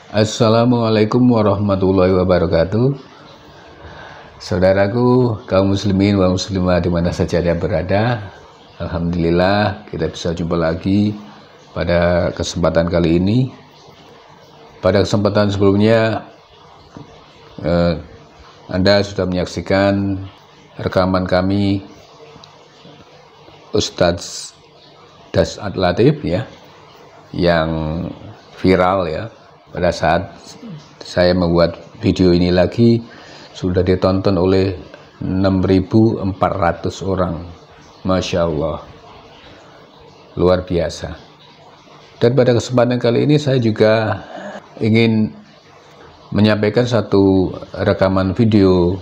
Assalamualaikum warahmatullahi wabarakatuh. Saudaraku kaum muslimin wa muslimah di mana saja dia berada, alhamdulillah kita bisa jumpa lagi pada kesempatan kali ini. Pada kesempatan sebelumnya Anda sudah menyaksikan rekaman kami Ustadz Dasat Latif ya, yang viral ya. Pada saat saya membuat video ini lagi, sudah ditonton oleh 6.400 orang. Masya Allah, luar biasa. Dan pada kesempatan kali ini saya juga ingin menyampaikan satu rekaman video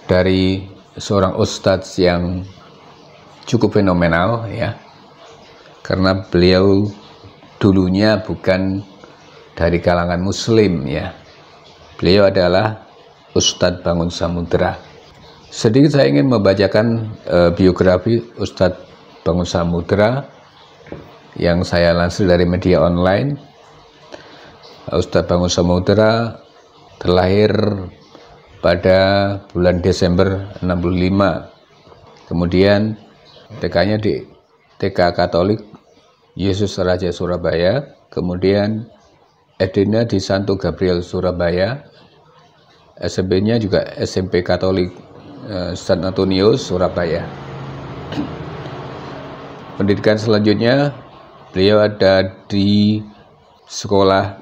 dari seorang ustadz yang cukup fenomenal ya, karena beliau dulunya bukan dari kalangan muslim ya. Beliau adalah Ustadz Bangun Samudra. Sedikit saya ingin membacakan biografi Ustadz Bangun Samudra yang saya lansir dari media online. Ustadz Bangun Samudra terlahir pada bulan Desember 65. Kemudian TK-nya di TK Katolik Yesus Raja Surabaya. Kemudian SD-nya di Santo Gabriel Surabaya, SMP-nya juga SMP Katolik San Antonius Surabaya. Pendidikan selanjutnya beliau ada di Sekolah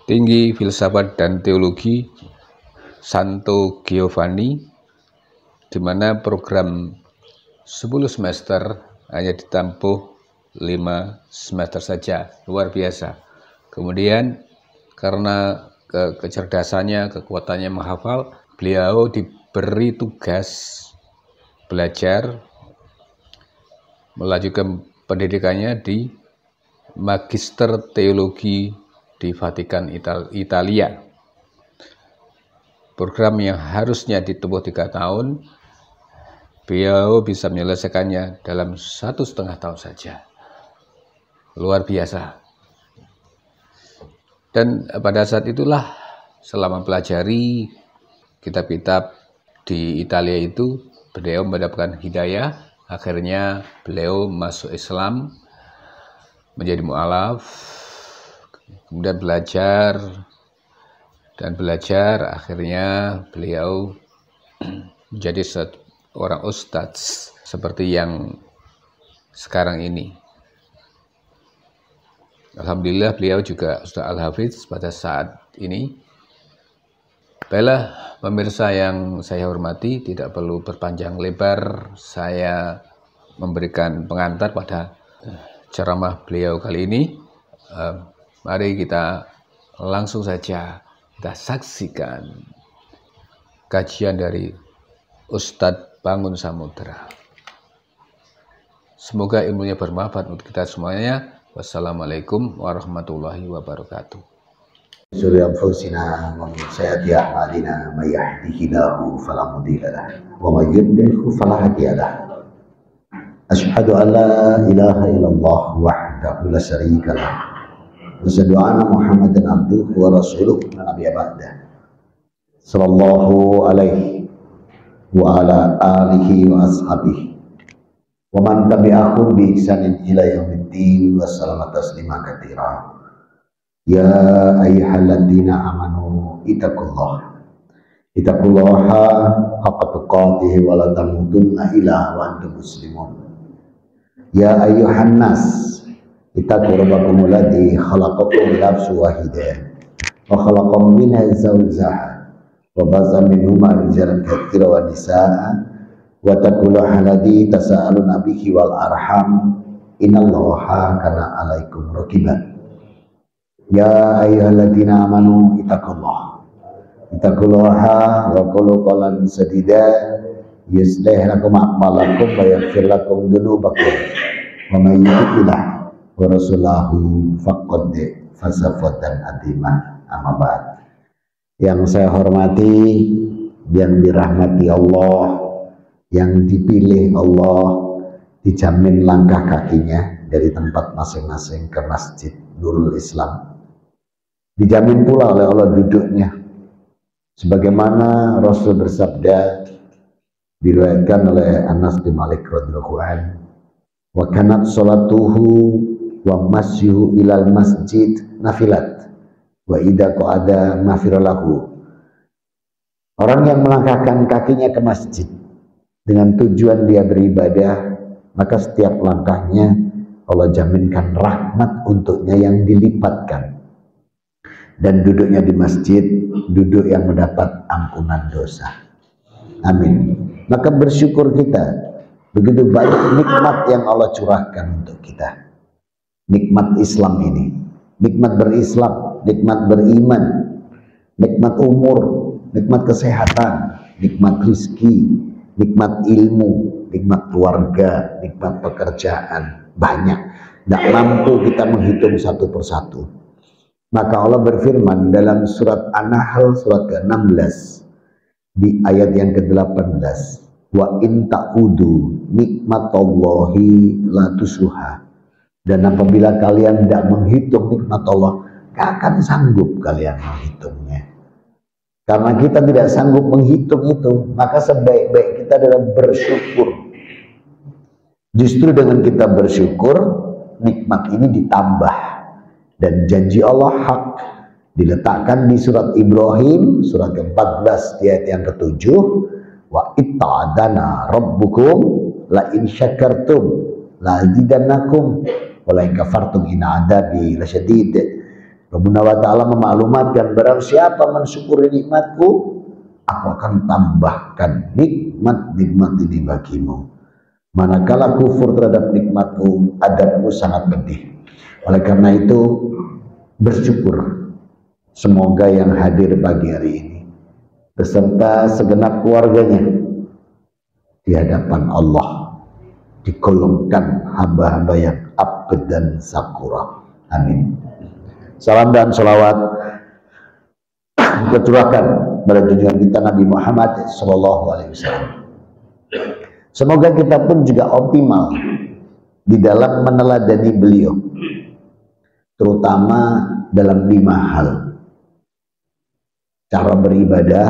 Tinggi Filsafat dan Teologi Santo Giovanni, di mana program 10 semester hanya ditempuh 5 semester saja, luar biasa. Kemudian karena kecerdasannya, kekuatannya menghafal, beliau diberi tugas belajar melanjutkan pendidikannya di Magister Teologi di Vatikan Italia. Program yang harusnya ditempuh 3 tahun, beliau bisa menyelesaikannya dalam 1,5 tahun saja. Luar biasa. Dan pada saat itulah, selama mempelajari kitab-kitab di Italia itu, beliau mendapatkan hidayah. Akhirnya beliau masuk Islam, menjadi mu'alaf, kemudian belajar dan belajar. Akhirnya beliau menjadi seorang ustadz seperti yang sekarang ini. Alhamdulillah beliau juga sudah al-hafiz pada saat ini. Baiklah pemirsa yang saya hormati, tidak perlu berpanjang lebar, saya memberikan pengantar pada ceramah beliau kali ini. Mari kita langsung saja kita saksikan kajian dari Ustadz Bangun Samudra. Semoga ilmunya bermanfaat untuk kita semuanya. Wassalamualaikum warahmatullahi wabarakatuh. Suri anfusina wa min sayyiati a'malina may yahdihillahu fala mudilla lahu wa may yudlilhu fala hadiya lahu. Asyhadu an la ilaha illallah wahdahu la syarika lahu wa asyhadu anna Muhammadan abduhu wa rasuluhu la nabiyya ba'dahu. Sallallahu alaihi wa ala alihi wa ashabihi wa man tabi'ahum bi ihsanin ila yaumiddin wa sallama taslima katsira. Ya ayyuhalladzina amanu ittaqullaha haqqa tuqatih wa la tamutunna illa wa antum muslimun. Ya ayyuhan nas ittaqu rabbakumul ladzi khalaqakum min nafsin wahidah wa khalaqa minha zawjaha wa basa minhuma rijalan katsiran wa nisaa'a wa taqullaha alladzi tasaaluna bihi wal arham innallaha kana 'alaikum raqiban. Ya ayyuhalladzina amanu ittaqullaha wa qulu qawlan sadida yuslih lakum a'malakum wa yaghfir lakum dhunubakum wa may yuti' wa rasulahu faqad fasafatan atimah. Amma ba'd. Yang saya hormati, yang dirahmati Allah, yang dipilih Allah, dijamin langkah kakinya dari tempat masing-masing ke Masjid Nurul Islam. Dijamin pula oleh Allah duduknya. Sebagaimana Rasul bersabda, diriwayatkan oleh Anas bin Malik radhiyallahu anhu, wa kanat salatuhu wa masyuhu ilal masjid nafilat wa idza qa'ada mafiralahu. Orang yang melangkahkan kakinya ke masjid dengan tujuan dia beribadah, maka setiap langkahnya Allah jaminkan rahmat untuknya yang dilipatkan. Dan duduknya di masjid, duduk yang mendapat ampunan dosa. Amin. Maka bersyukur kita, begitu banyak nikmat yang Allah curahkan untuk kita. Nikmat Islam ini, nikmat berislam, nikmat beriman, nikmat umur, nikmat kesehatan, nikmat rizki, nikmat ilmu, nikmat keluarga, nikmat pekerjaan, banyak. Tidak mampu kita menghitung satu persatu. Maka Allah berfirman dalam surat An-Nahl surat ke-16 di ayat yang ke-18, wa in ta'udu nikmatallahi la tusuha. Dan apabila kalian tidak menghitung nikmat Allah, gak akan sanggup kalian menghitungnya. Karena kita tidak sanggup menghitung itu, maka sebaik-baik kita adalah bersyukur. Justru dengan kita bersyukur, nikmat ini ditambah. Dan janji Allah hak, diletakkan di surat Ibrahim surat ke-14 di ayat yang ke-7, wa itta'adana rabbukum la in syakartum la azidannakum wa la in kafartum in adabi lasyadid. Rabbuna wa ta'ala memaklumatkan, barang siapa mensyukuri nikmatku, aku akan tambahkan nikmat-nikmat ini bagimu. Manakala kufur terhadap nikmatku, adabku sangat pedih. Oleh karena itu, bersyukur. Semoga yang hadir pagi hari ini beserta segenap keluarganya di hadapan Allah digolongkan hamba-hamba yang abd dan sakura. Amin. Salam dan salawat kita curahkan pada junjungan kita Nabi Muhammad SAW. Semoga kita pun juga optimal di dalam meneladani beliau, terutama dalam 5 hal: cara beribadah,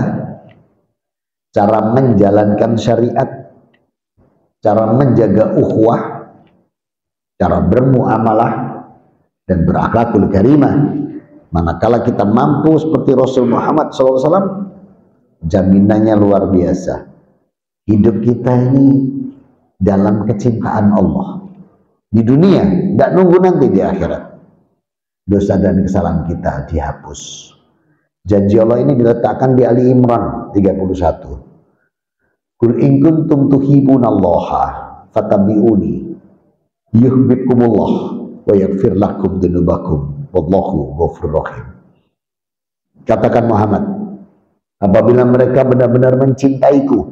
cara menjalankan syariat, cara menjaga ukhuwah, cara bermuamalah, dan berakhlakul karimah. Manakala kita mampu seperti Rasul Muhammad SAW, jaminannya luar biasa. Hidup kita ini dalam kecintaan Allah di dunia, tidak nunggu nanti di akhirat. Dosa dan kesalahan kita dihapus. Janji Allah ini diletakkan di Ali Imran 31. Qul in kuntum tuhibbunallaha fattabi'uni yuhibbukumullah wa yaghfir lakum dzunubakum wallahu ghafurur rahim. Katakan Muhammad, apabila mereka benar-benar mencintaiku,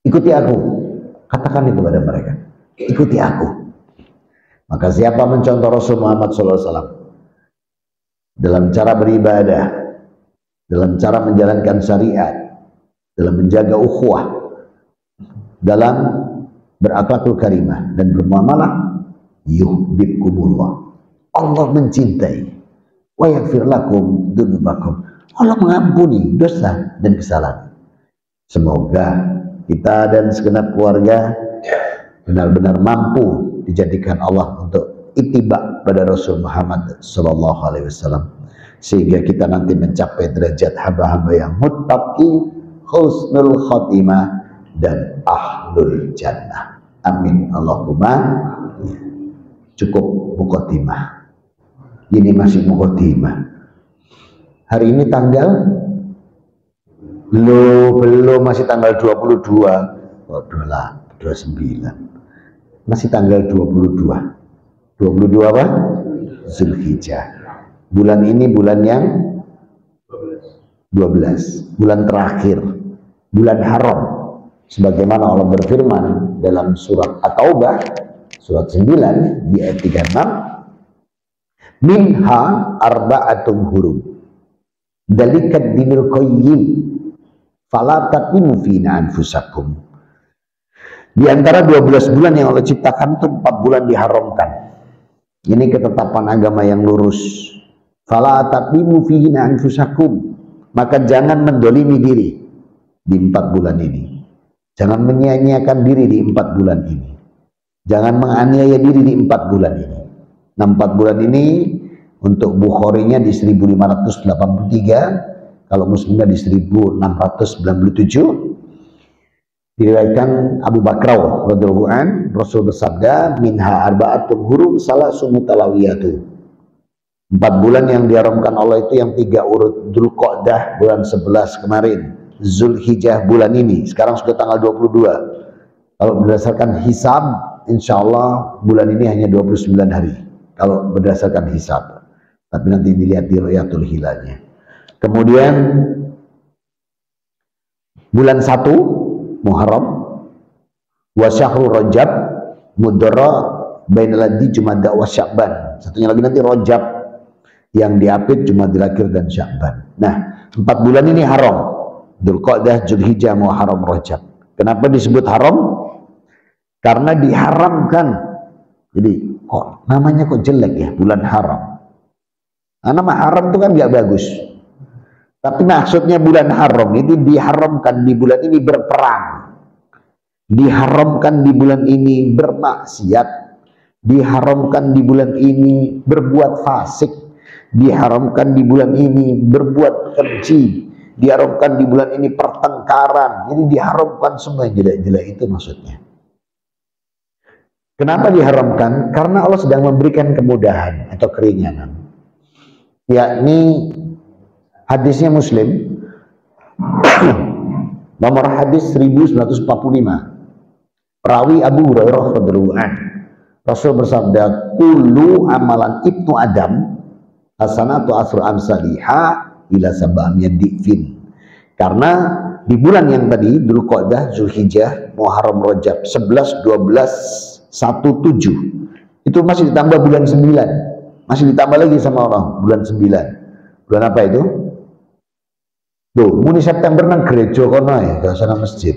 ikuti aku. Katakan itu kepada mereka, ikuti aku. Maka siapa mencontoh Rasul Muhammad SAW dalam cara beribadah, dalam cara menjalankan syariat, dalam menjaga ukhuwah, dalam berakhlakul karimah dan bermuamalah, yuhibbukumullah, Allah mencintai, wa yaghfir lakum dzunubakum, Allah mengampuni dosa dan kesalahan. Semoga kita dan segenap keluarga benar-benar mampu dijadikan Allah untuk ittiba pada Rasul Muhammad SAW, sehingga kita nanti mencapai derajat hamba-hamba yang muttaqi, husnul khotimah, dan ahlul jannah. Amin Allahumma. Cukup muqaddimah. Ini masih muqaddimah. Hari ini tanggal belum masih tanggal 22. Oh, 29. Masih tanggal 22 apa? Zulhijjah. Bulan ini bulan yang 12, bulan terakhir, bulan haram. Sebagaimana Allah berfirman dalam surat At-Taubah Surat 9 di ayat 36. Minha arba'atum hurum. Dalikat dinul qayyim. Fala taqimu fina anfusakum. Di antara 12 bulan yang Allah ciptakan itu 4 bulan diharamkan. Ini ketetapan agama yang lurus. Fala taqimu fina anfusakum. Maka jangan mendolimi diri di 4 bulan ini. Jangan menyia-nyiakan diri di 4 bulan ini. Jangan menganiaya diri di 4 bulan ini. Nah, 4 bulan ini untuk Bukharinya di 1583, kalau Muslimnya di 1697. Diriwayatkan Abu Bakar radhiyallahu an, Rasul bersabda, minha arba'atul hurum salasun mutalawiyatu. 4 bulan yang diharamkan Allah itu yang 3 urut. Dzulqa'dah bulan 11 kemarin, Zulhijjah bulan ini, sekarang sudah tanggal 22. Kalau berdasarkan hisab, insya Allah bulan ini hanya 29 hari kalau berdasarkan hisab, tapi nanti dilihat di ru'yatul hilalnya. Kemudian bulan 1 Muharram, wa syahrul Rajab mudara bainal ladzi Jumada wa Sya'ban. Satunya lagi nanti Rajab yang diapit Jumadil Akhir dan Sya'ban. Nah, 4 bulan ini haram. Dzulqa'dah, Zulhijjah, Muharram, Rajab. Kenapa disebut haram? Karena diharamkan. Jadi kok namanya kok jelek ya, bulan haram. Nah, nama haram itu kan nggak bagus. Tapi maksudnya bulan haram itu diharamkan di bulan ini berperang, diharamkan di bulan ini bermaksiat, diharamkan di bulan ini berbuat fasik, diharamkan di bulan ini berbuat keji, diharamkan di bulan ini pertengkaran. Jadi diharamkan semua yang jelek-jelek, itu maksudnya. Kenapa diharamkan? Karena Allah sedang memberikan kemudahan atau keringanan, yakni hadisnya Muslim nomor hadis 1945, perawi Abu Hurairah radhiyallahu anhu, Rasul bersabda, kullu amalan ibnu Adam hasanatu asru amsalihha ila sab'amiyad difin. Karena di bulan yang tadi, Dzulqa'dah, Zulhijjah, Muharram, Rajab 11, 12, 1, 7, itu masih ditambah bulan 9, masih ditambah lagi sama Allah bulan 9. Bulan apa itu? Tuh, muni September nang gereja kono ya, gak usah nang masjid.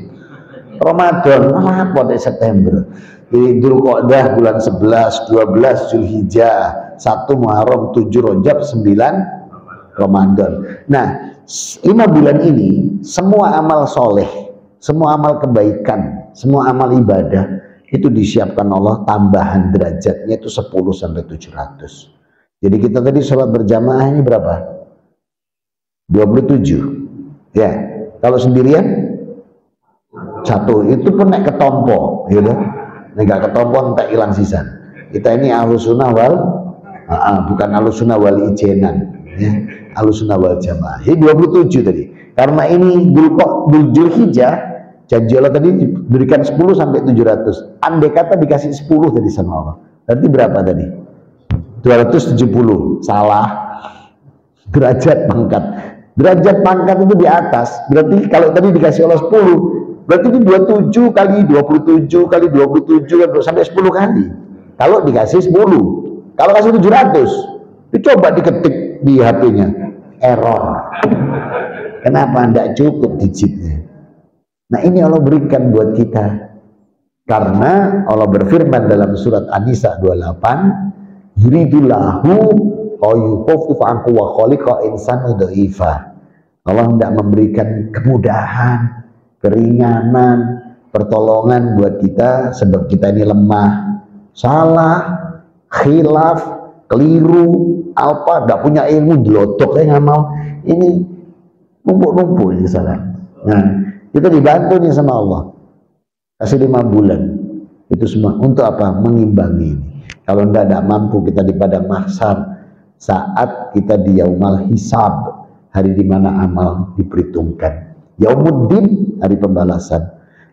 Ramadan, malah apa di September? Di Dzulqa'dah bulan 11, 12 Zulhijjah, 1 Muharram, 7 Rajab, 9 Ramadan. Nah, 5 bulan ini semua amal soleh, semua amal kebaikan, semua amal ibadah itu disiapkan Allah, tambahan derajatnya itu 10 sampai 700. Jadi kita tadi sholat berjamaah ini berapa? 27. Ya, kalau sendirian 1, itu pun naik ketompo, gitu. Nek ketompo entek hilang sisan. Kita ini ahlus sunnah wal bukan ahlus sunnah wal ijenan, ya. Ahlus sunnah wal jamaah. Jadi 27 tadi. Karena ini Dzulhijjah, janji Allah tadi diberikan 10 sampai 700. Andai kata dikasih 10 tadi sama Allah, berarti berapa tadi? 270. Salah. Derajat pangkat. Derajat pangkat itu di atas. Berarti kalau tadi dikasih Allah 10, berarti itu 27 kali 27 kali 27 sampai 10 kali. Kalau dikasih 10, kalau kasih 700, dicoba diketik di HP-nya, error. Kenapa tidak cukup digitnya? Nah, ini Allah berikan buat kita. Karena Allah berfirman dalam surat An-Nisa 28, yuridullahu qayyukhafif anku wa khaliqa insanu dha'ifa. Allah hendak memberikan kemudahan, keringanan, pertolongan buat kita sebab kita ini lemah, salah, khilaf, keliru, apa, tidak punya ilmu, dilotok saya nggak mau. Ini numpuk-numpuk ini salah. Nah, kita dibantu nih sama Allah. Kasih 5 bulan. Itu semua untuk apa? Mengimbangi ini. Kalau tidak mampu kita di padang mahsyar, saat kita di yaumal hisab, hari di mana amal diperhitungkan. Yaumuddin, hari pembalasan.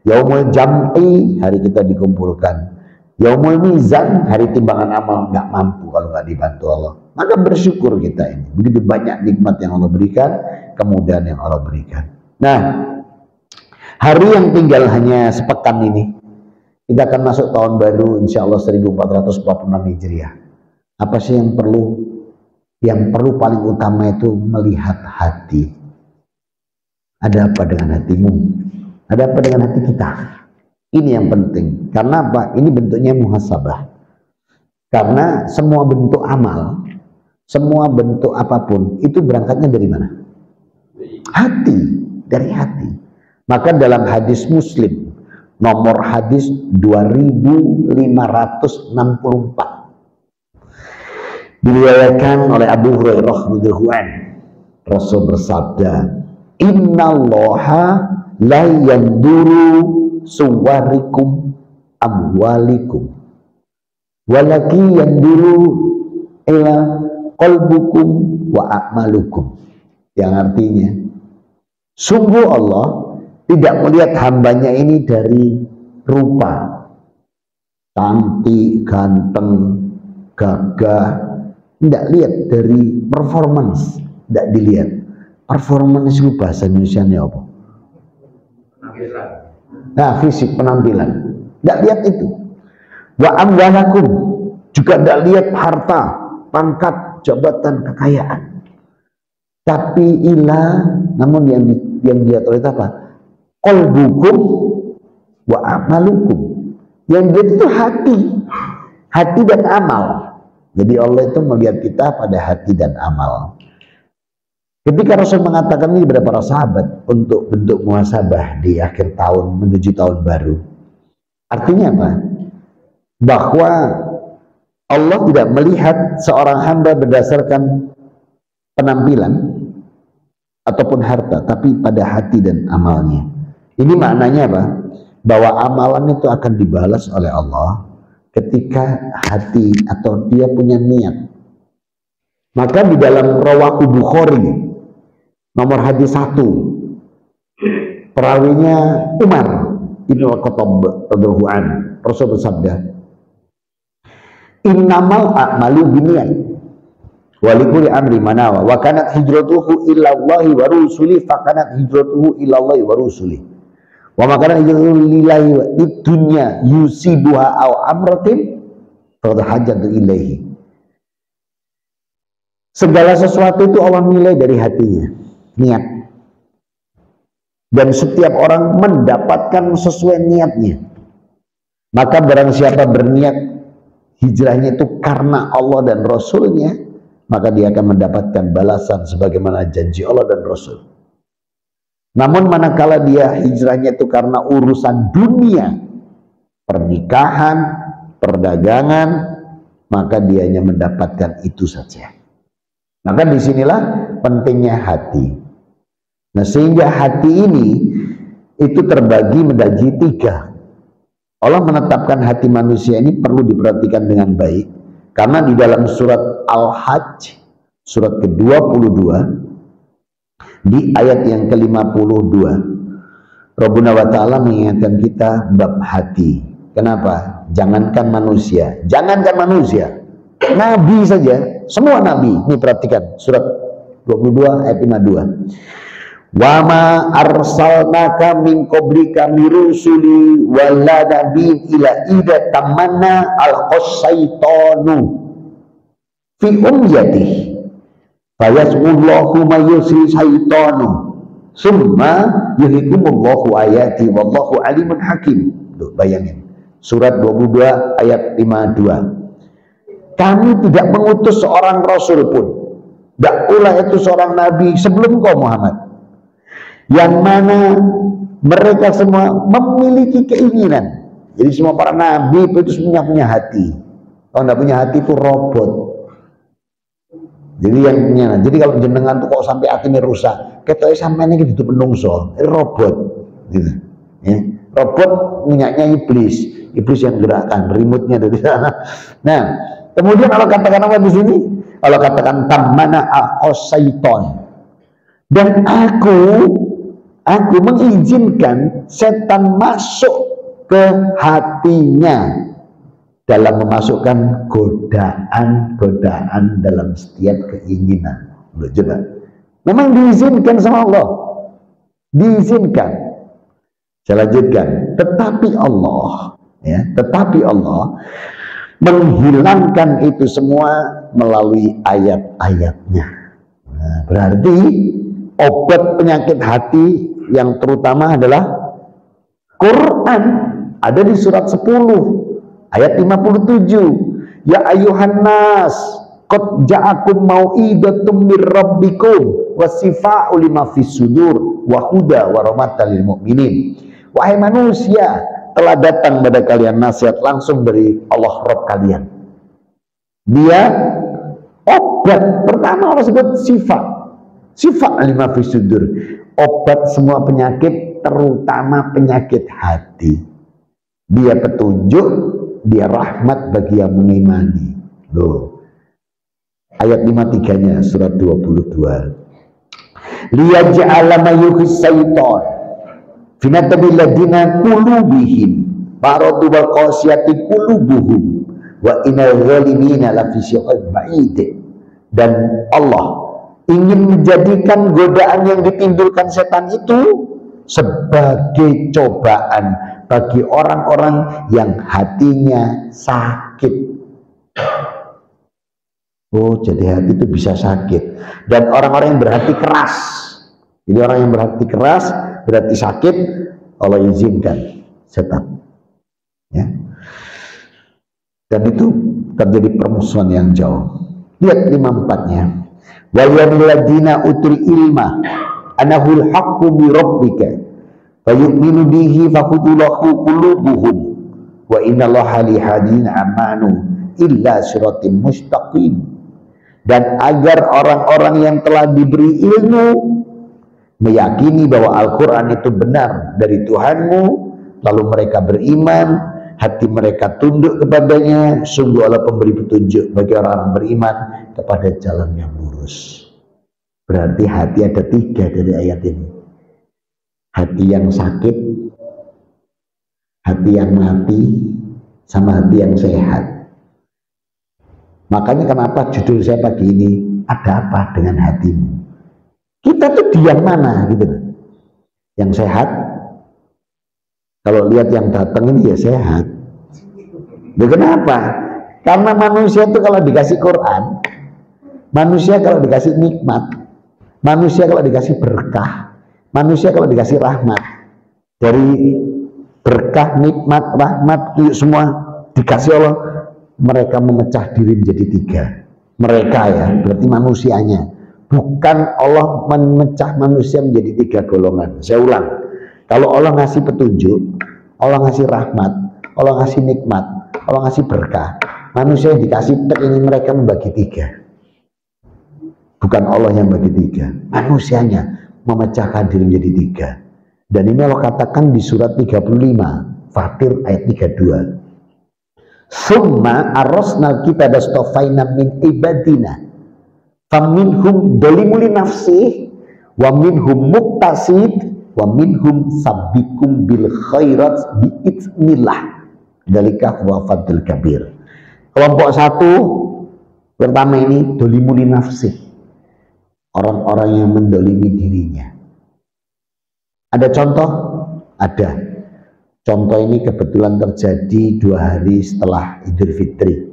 Yaumul jam'i, hari kita dikumpulkan. Yaumul mizan, hari timbangan amal, nggak mampu kalau nggak dibantu Allah. Maka bersyukur kita ini. Begitu banyak nikmat yang Allah berikan, kemudahan yang Allah berikan. Nah, hari yang tinggal hanya sepekan ini, Kita akan masuk tahun baru insya Allah 1446 Hijriah. Apa sih yang perlu? Yang perlu paling utama itu melihat hati. Ada apa dengan hatimu? Ada apa dengan hati kita? Ini yang penting. Karena apa? Ini bentuknya muhasabah. Karena semua bentuk amal, semua bentuk apapun, itu berangkatnya dari mana? Hati. Dari hati. Maka dalam hadis Muslim, nomor hadis 2564, diriwayatkan oleh Abu Hurairah radhiyallahu anhu, Rasul bersabda, innallaha la yanduru suwarikum amwalikum walaki yanduru ila qalbukum wa a'malukum. Yang artinya, sungguh Allah tidak melihat hambanya ini dari rupa, cantik, ganteng, gagah, tidak lihat dari performance, tidak dilihat. Performance itu bahasa Indonesianya apa? Nah, fisik, penampilan, tidak lihat itu. Wa amwalakum, juga tidak lihat harta, pangkat, jabatan, kekayaan. Tapi namun yang dilihat oleh apa? Qalbukum wa amalukum. Yang dilihat itu hati dan amal. Jadi Allah itu melihat kita pada hati dan amal. Ketika Rasul mengatakan ini kepada para sahabat untuk bentuk muhasabah di akhir tahun menuju tahun baru, artinya apa? Bahwa Allah tidak melihat seorang hamba berdasarkan penampilan ataupun harta, tapi pada hati dan amalnya. Ini maknanya apa? Bahwa amalan itu akan dibalas oleh Allah ketika hati atau dia punya niat. Maka di dalam Rawahu Bukhari nomor hadis 1, perawinya Umar Ibnu Khattab radhiyallahu anhu, Rasul bersabda, innamal a'malu binniyat walikuli amri manawa wa kanat hijratuhu ilallahi wa rusuli fa kanat hijratuhu ilallahi wa rusuli wa makanat hijratuhu lillahi wa dunya yusibuha aw amratin faqad hajjatu ilaihi. Segala sesuatu itu Allah nilai dari hatinya, niat, dan setiap orang mendapatkan sesuai niatnya. Maka barang siapa berniat hijrahnya itu karena Allah dan Rasulnya, maka dia akan mendapatkan balasan sebagaimana janji Allah dan Rasul. Namun manakala dia hijrahnya itu karena urusan dunia, pernikahan, perdagangan, maka dia hanya mendapatkan itu saja. Maka disinilah pentingnya hati. Nah, sehingga hati ini itu terbagi menjadi 3. Allah menetapkan hati manusia ini perlu diperhatikan dengan baik. Karena di dalam surat Al-Hajj, surat ke-22, di ayat yang ke-52, Rabbuna wa ta'ala mengingatkan kita bab hati. Kenapa? Jangankan manusia, Nabi saja, semua Nabi. Ini perhatikan, surat 22 ayat 52. Wa ma arsalnaka min qablika mirusuli wala nabiyyin ila idza tamanna al-qasaitanu fi umyatihi fayasqullahu may yusri syaitanu summa yuhikumullahu ayati wallahu alimun hakim. Tuh, bayangin surat 22 ayat 52. Kami tidak mengutus seorang rasul pun, tidak pula itu seorang nabi sebelum kau Muhammad, yang mana mereka semua memiliki keinginan. Jadi semua para nabi itu punya hati. Kalau tidak punya hati itu robot. Jadi yang punya, jadi kalau jenengan tuh kok sampai hatinya rusak, ketoknya sampai ini gitu penungso, robot, gitu. Ya. Robot minyaknya iblis yang gerakkan, remote-nya dari sana. Nah, kemudian kalau katakan apa di sini? Kalau katakan tamana al-qasaiton, dan aku mengizinkan setan masuk ke hatinya dalam memasukkan godaan dalam setiap keinginan. Coba, memang diizinkan sama Allah, diizinkan. Saya lanjutkan, tetapi Allah ya, tetapi Allah menghilangkan itu semua melalui ayat-ayatnya. Nah, berarti obat penyakit hati yang terutama adalah Quran. Ada di surat 10 ayat 57. Ya ayuhan nas qad ja'akum mau'idatum mir rabbikum wasifa'u lima fis sudur wa huda wa rahmatan lil mu'minin. Wahai manusia, telah datang pada kalian nasihat langsung dari Allah Rabb kalian. Dia obat pertama Allah sebut sifat lima fis sudur, obat semua penyakit, terutama penyakit hati. Dia petunjuk, dia rahmat bagi yang mengimani. Loh, ayat 53-nya surat 22. Liyaj'ala ma yuhis syaitan finatabil ladina qulubihim faradu wal qasiyati qulubuhum wa innal zalimina lafi syi'ab ba'id. Dan Allah ingin menjadikan godaan yang ditimbulkan setan itu sebagai cobaan bagi orang-orang yang hatinya sakit. Oh, jadi hati itu bisa sakit. Dan orang-orang yang berhati keras, jadi orang yang berhati keras berarti sakit, Allah izinkan setan, ya. Dan itu terjadi permusuhan yang jauh. Lihat 54-nya. Wa yamilladina utul ilma anahul haqqu mi rabbika fayu'minu bihi faqudulahu qulubuhum wa innallaha lihadin amanu illa siratim mustaqim. Dan agar orang-orang yang telah diberi ilmu meyakini bahwa Al-Quran itu benar dari Tuhanmu, lalu mereka beriman, hati mereka tunduk kepadanya, sungguh Allah pemberi petunjuk bagi orang-orang beriman kepada jalan yang lurus. Berarti hati ada 3 dari ayat ini. Hati yang sakit, hati yang mati, sama hati yang sehat. Makanya kenapa judul saya pagi ini, ada apa dengan hatimu? Kita tuh di yang mana gitu loh. Yang sehat, kalau lihat yang datang ini ya sehat. Loh, kenapa? Karena manusia itu kalau dikasih Quran, manusia kalau dikasih nikmat, manusia kalau dikasih berkah, manusia kalau dikasih rahmat, dari berkah, nikmat, rahmat semua dikasih Allah, mereka memecah diri menjadi 3. Mereka ya, berarti manusianya. Bukan Allah memecah manusia menjadi 3 golongan. Saya ulang, kalau Allah ngasih petunjuk, Allah ngasih rahmat, Allah ngasih nikmat, Allah ngasih berkah, manusia yang dikasih ini mereka membagi 3. Bukan Allah yang bagi 3, manusianya memecahkan diri menjadi 3. Dan ini Allah katakan di surat 35 Fatir ayat 32. Summa arosnal kita dastofaina min ibadina faminhum dolimuli nafsih wa minhum muktasid wa minhum sabikum bil khairat bi'idznillah dalika huwa fadl kabir. Kelompok 1 pertama ini dolimuli nafsih, orang-orang yang mendolimi dirinya. Ada contoh? Ada. Contoh ini kebetulan terjadi 2 hari setelah Idul Fitri.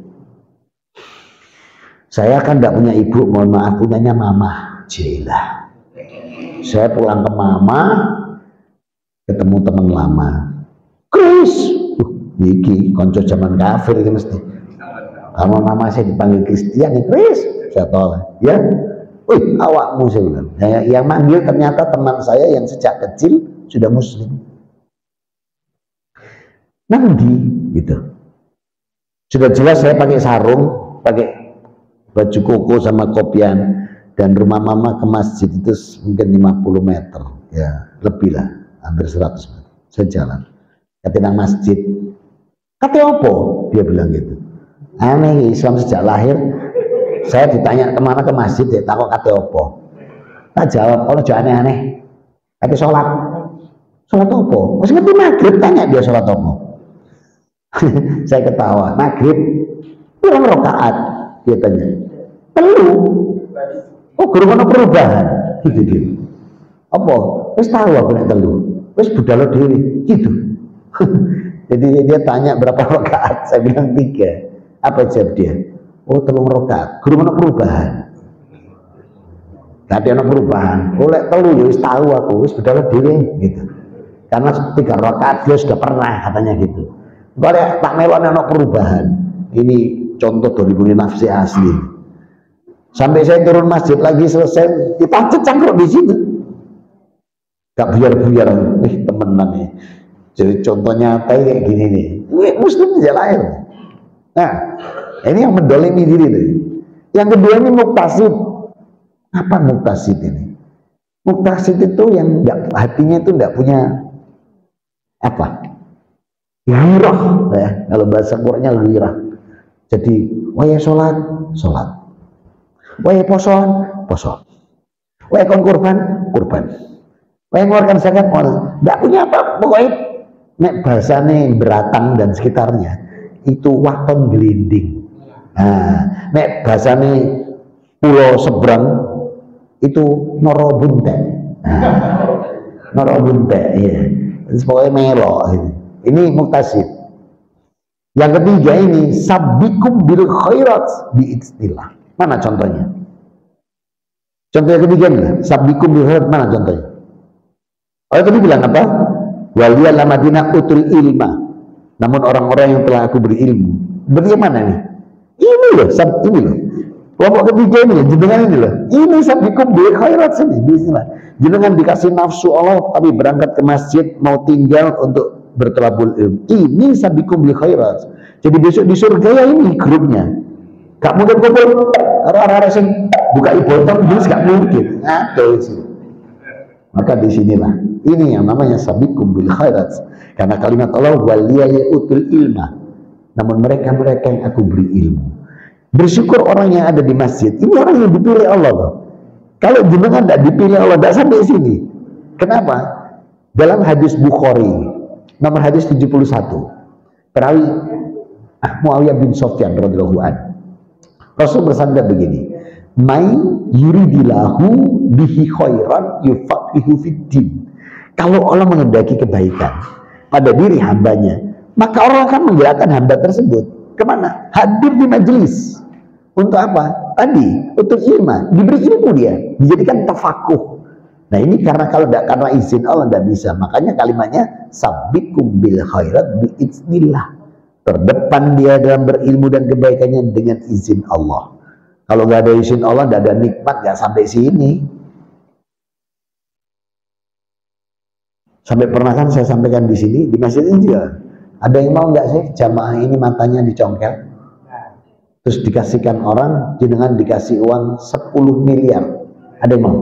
Saya kan tidak punya ibu, mohon maaf, punyanya mama. Jelah. Saya pulang ke mama, ketemu teman lama. Chris, iki konco zaman kafir ini mesti. Kalau mama saya dipanggil Kristian, ya Chris, saya tolak. Ya, wih, awakmu saya bilang. Yang manggil ternyata teman saya yang sejak kecil sudah Muslim. Nanti gitu. Sudah jelas saya pakai sarung, pakai baju koko sama kopian, dan rumah mama ke masjid itu mungkin 50 meter, ya lebih lah, hampir 100 meter. Saya jalan, kata masjid, kata apa? Dia bilang gitu. Aneh, Islam sejak lahir. Saya ditanya kemana ke masjid, dia takut kata apa? Tak jawab, kalau jangan aneh-aneh. Kata sholat. Sholat apa? Masih ngerti maghrib, tanya dia sholat apa? Saya ketawa. Maghrib berapa rakaat? Dia tanya. Perlu. Oh, guru mana perubahan? Gitu. Apa? Wis tahu aku nek telu. Wis budal dhewe. Gitu. Jadi dia tanya berapa rakaat, saya bilang 3. Apa jawab dia? Oh 3 rakaat. Guru mana perubahan? Gak ada perubahan. Oleh telu ya wis tahu aku, wis bedal dhewe gitu. Karena 3 rakaat dia sudah pernah katanya gitu. Kalau tak melon ana perubahan. Ini contoh dari bunyi nafsi asli. Sampai saya turun masjid lagi selesai, ditangkap cangkruk di situ. Gak buyar-buyar, temenan ya. Jadi contohnya kayak gini nih. Muslim tidak lain. Nah, ini yang mendolimi diri nih. Yang kedua ini muktasid. Apa muktasid ini? Muktasid itu yang hatinya itu tidak punya apa? Ghirah, ya. Kalau bahasa Qur'annya ghirah. Jadi, waya sholat, sholat. Waya poson, poson. Waya kurban, kurban. Waya mengeluarkan zakat, tidak punya apa. Pokoknya, nek bahasane Beratang dan sekitarnya, itu waton gelinding. Nah, nek bahasane pulau seberang, itu norobunte. Nah, norobunte, iya. Pokoknya melo. Ini muktasid. Yang ketiga ini sabikum bil khairat biiznillah. Mana contohnya? Contoh yang ketiga nih, sabikum bil khairat, mana contohnya? Oh tadi bilang apa? Waliyal lamadina utul ilma. Namun orang-orang yang telah aku beri ilmu. Bagaimana nih? Ini loh, ini loh. Kelompok ketiga ini loh, jenengan ini loh. Ini sabikum bil khairat sini, bismillah. Jenengan dikasih nafsu Allah tapi berangkat ke masjid mau tinggal untuk bertelabul ilmu. Ini sabikum bil khairat. Jadi besok di surga ya ini grupnya. Gak mungkin kumpul orang-orang sing buka ibotong terus gak mungkin. Ada sih. Maka disinilah ini yang namanya sabikum bil khairat. Karena kalimat Allah waliyal utul ilma. Namun mereka yang aku beri ilmu. Bersyukur orang yang ada di masjid. Ini orang yang dipilih Allah loh. Kalau jenengan tidak dipilih Allah tidak sampai sini. Kenapa? Dalam hadis Bukhari nomor hadis 71, perawi Muawiyah bin Sufyan radhiyallahu anhu, Rasul bersabda begini, "Mai yuridillahu bihi khairan yufaqihu fiddin." Kalau Allah mengendaki kebaikan pada diri hambanya, maka Allah akan menggerakkan hamba tersebut kemana? Hadir di majelis. Untuk apa? Tadi untuk ilmu, diberi ilmu dia, dijadikan tafakuh. Nah ini kalau karena izin Allah tidak bisa. Makanya kalimatnya sabikum bil khairat biiznillah. Terdepan dia dalam berilmu dan kebaikannya dengan izin Allah. Kalau nggak ada izin Allah, tidak ada nikmat, nggak sampai sini. Sampai pernah kan saya sampaikan di sini di masjid ini juga. Ada yang mau nggak sih jamaah ini matanya dicongkel? Terus dikasihkan orang, jenengan dikasih uang 10 miliar. Ada yang mau?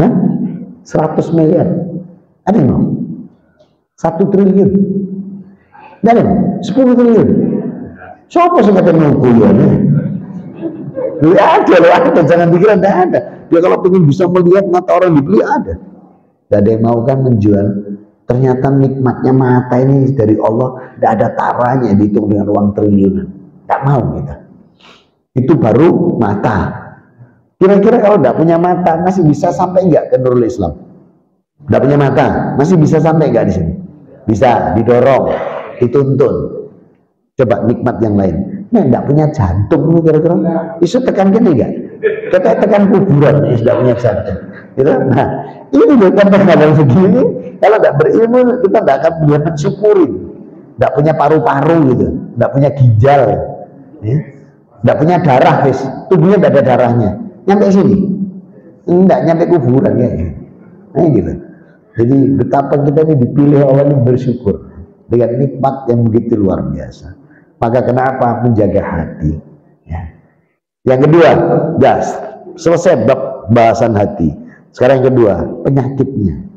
Hah? 100 miliar. Ada yang mau? 1 triliun. Dan 10 triliun. Siapa sih kata nunggu ya? Ada loh, ada. Jangan pikiran tidak ada. Dia kalau ingin bisa melihat mata orang dibeli ada. Tidak ada yang mau kan menjual. Ternyata nikmatnya mata ini dari Allah tidak ada taranya dihitung dengan uang triliunan. Tidak mau kita. Itu baru mata. Kira-kira kalau tidak punya mata masih bisa sampai enggak ke Nurul Islam? Tidak punya mata masih bisa sampai enggak di sini? Bisa, didorong, dituntun. Coba nikmat yang lain. Nah, tidak punya jantung kira-kira. Isu tekan gini enggak? Kita tekan kuburan, ya sudah punya jantung. Gitu? Nah, ini bukan kadang segini. Kalau tidak berilmu kita tidak akan punya mensyukuri. Tidak punya paru-paru gitu, tidak punya ginjal, ya. Tidak punya darah, guys. Tubuhnya tidak ada darahnya. Nyampe sini, enggak nyampe kuburan ya. Nah gitu. Jadi betapa kita ini dipilih Allah ini bersyukur dengan nikmat yang begitu luar biasa. Maka kenapa menjaga hati? Ya. Yang kedua, gas. Selesai bab bahasan hati. Sekarang yang kedua, penyakitnya.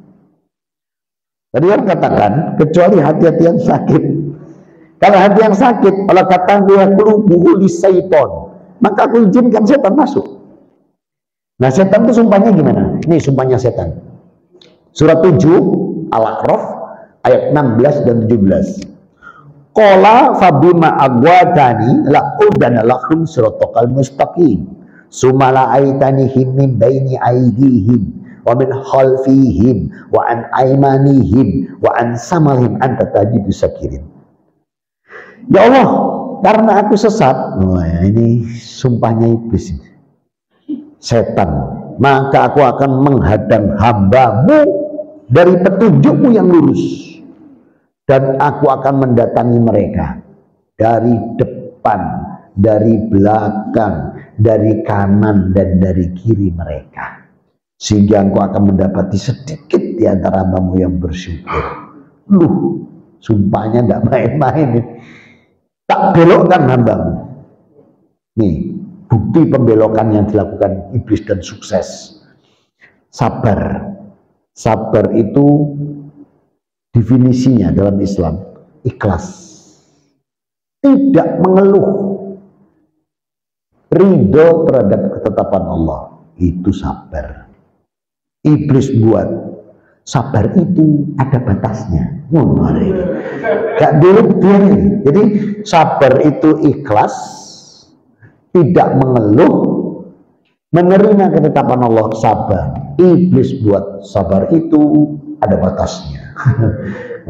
Tadi orang katakan kecuali hati-hati yang sakit. Kalau hati yang sakit, Allah kata dia qulubuhu lisaiton, maka aku izinkan setan masuk. Nah setan itu sumpahnya gimana? Ini sumpahnya setan. Surat 7 Al-A'raf ayat 16 dan 17. Qala fabima agwadani la'udana lahum siratal mustaqim. Sumala aitanihim min baini aidihim wa min khalfihim wa an aymanihim wa an samalihim anta tajidu sakirin. Ya Allah, karena aku sesat, ini sumpahnya iblis, setan, maka aku akan menghadang hambamu dari petunjukmu yang lurus, dan aku akan mendatangi mereka dari depan, dari belakang, dari kanan dan dari kiri mereka, sehingga engkau akan mendapati sedikit di antara hambamu yang bersyukur. Sumpahnya tidak main-main. Tak belokkan hambamu. Nih, bukti pembelokan yang dilakukan iblis dan sukses. Sabar. Sabar itu definisinya dalam Islam ikhlas. Tidak mengeluh. Ridho terhadap ketetapan Allah. Itu sabar. Iblis buat sabar itu ada batasnya. Gak dulu biarin. Jadi sabar itu ikhlas, tidak mengeluh, menerima ketetapan Allah, sabar. Iblis buat sabar itu ada batasnya.